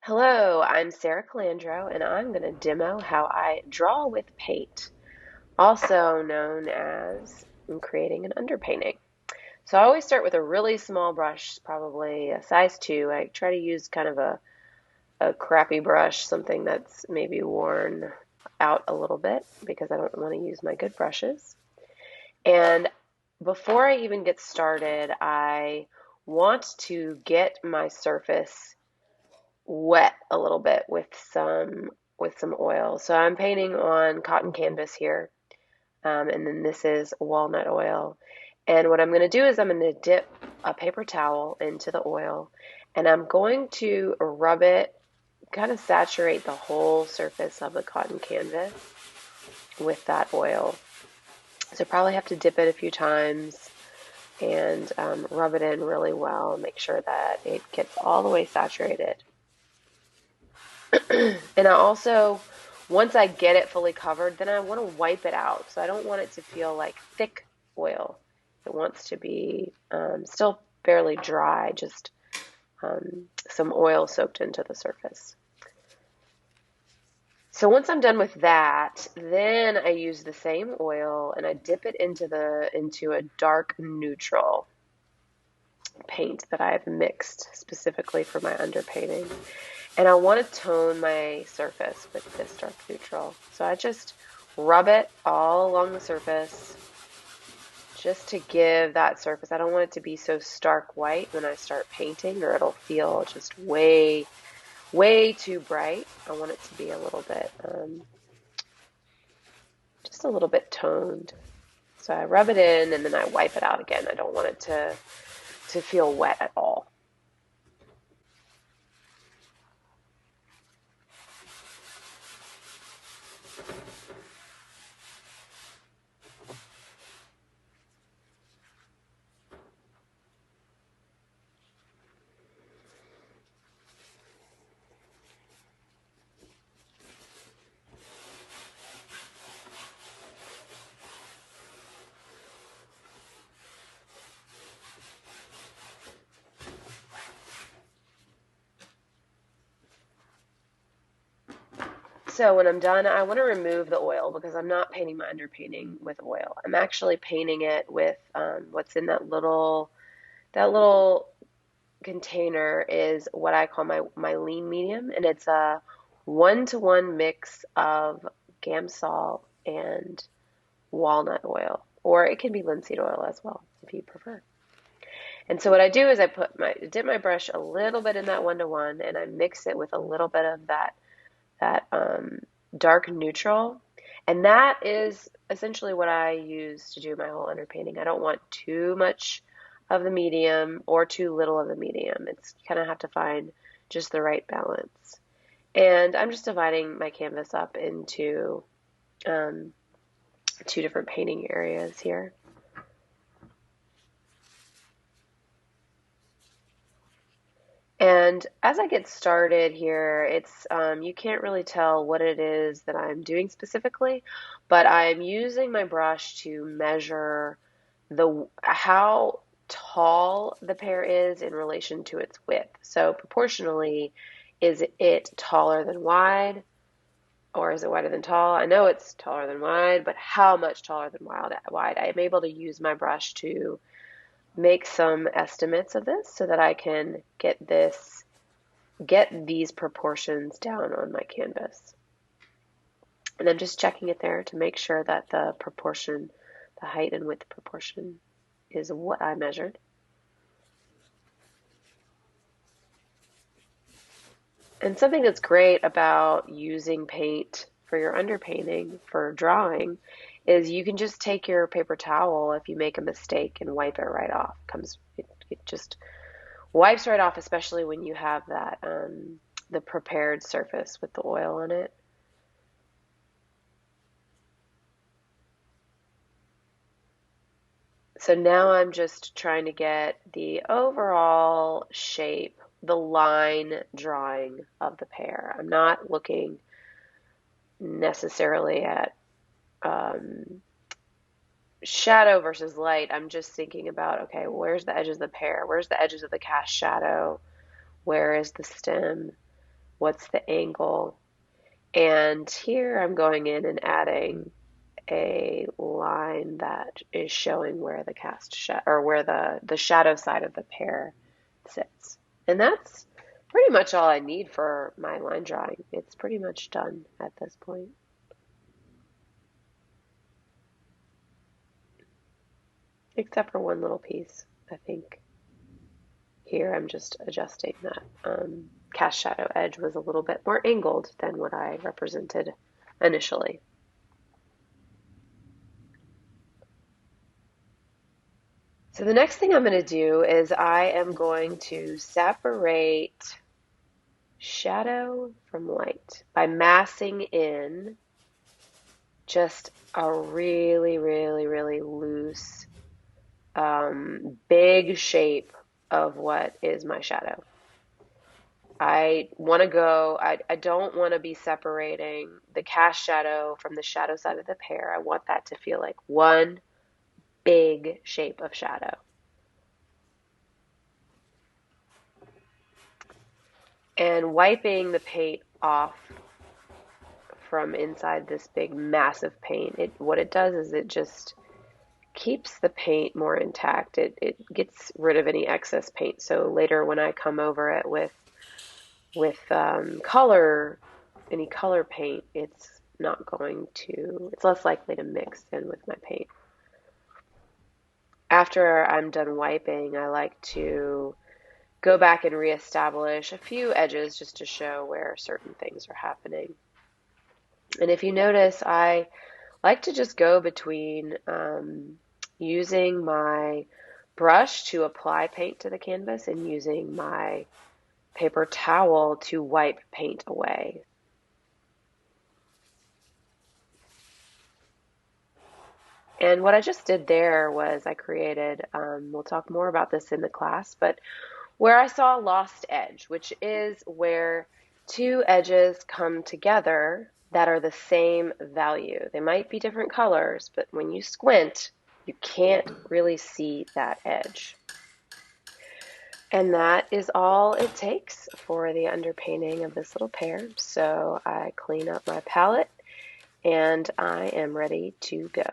Hello, I'm Sarah Calandro, and I'm going to demo how I draw with paint, also known as creating an underpainting. So I always start with a really small brush, probably a size 2. I try to use kind of a crappy brush, something that's maybe worn out a little bit because I don't want to use my good brushes. And before I even get started, I want to get my surface wet a little bit with some oil. So I'm painting on cotton canvas here, and then this is walnut oil. And what I'm going to do is I'm going to dip a paper towel into the oil, and I'm going to rub it, kind of saturate the whole surface of the cotton canvas with that oil. So probably have to dip it a few times and rub it in really well. Make sure that it gets all the way saturated. And I also, once I get it fully covered, then I want to wipe it out. So I don't want it to feel like thick oil. It wants to be still fairly dry, just some oil soaked into the surface. So once I'm done with that, then I use the same oil and I dip it into a dark neutral paint that I've mixed specifically for my underpainting. And I want to tone my surface with this dark neutral. So I just rub it all along the surface just to give that surface. I don't want it to be so stark white when I start painting, or it'll feel just way, way too bright. I want it to be a little bit, just a little bit toned. So I rub it in and then I wipe it out again. I don't want it to feel wet at all. So when I'm done, I want to remove the oil because I'm not painting my underpainting with oil. I'm actually painting it with what's in that little container is what I call my lean medium, and it's a 1-to-1 mix of Gamsol and walnut oil, or it can be linseed oil as well if you prefer. And so what I do is I dip my brush a little bit in that 1-to-1, and I mix it with a little bit of that dark neutral. And that is essentially what I use to do my whole underpainting. I don't want too much of the medium or too little of the medium. It's kind of have to find just the right balance. And I'm just dividing my canvas up into um, two different painting areas here. And as I get started here, it's you can't really tell what it is that I'm doing specifically, but I'm using my brush to measure the how tall the pear is in relation to its width. So proportionally, is it taller than wide, or is it wider than tall? I know it's taller than wide, but how much taller than wide? I am able to use my brush to make some estimates of this so that I can get these proportions down on my canvas. And I'm just checking it there to make sure that the proportion, the height and width proportion is what I measured. And something that's great about using paint for your underpainting, for drawing, is you can just take your paper towel if you make a mistake and wipe it right off. It just wipes right off, especially when you have that the prepared surface with the oil in it. So now I'm just trying to get the overall shape, the line drawing of the pear. I'm not looking necessarily at um, shadow versus light. I'm just thinking about, okay, where's the edges of the pear? Where's the edges of the cast shadow? Where is the stem? what's the angle. And here I'm going in and adding a line that is showing where the or where the shadow side of the pear sits. And that's pretty much all I need for my line drawing. It's pretty much done at this point. Except for one little piece, I think. Here I'm just adjusting that cast shadow edge was a little bit more angled than what I represented initially. So the next thing I'm going to do is I am going to separate shadow from light by massing in just a really, really, really loose, big shape of what is my shadow. I don't want to be separating the cast shadow from the shadow side of the pear. I want that to feel like one big shape of shadow. And wiping the paint off from inside this big massive paint, what it does is it just keeps the paint more intact. It gets rid of any excess paint. So later when I come over it with any color paint, it's less likely to mix in with my paint. After I'm done wiping, I like to go back and reestablish a few edges just to show where certain things are happening. And if you notice, I like to just go between using my brush to apply paint to the canvas and using my paper towel to wipe paint away. And what I just did there was I created, we'll talk more about this in the class, but where I saw a lost edge, which is where two edges come together that are the same value. They might be different colors, but when you squint, you can't really see that edge. And that is all it takes for the underpainting of this little pear. So I clean up my palette and I am ready to go.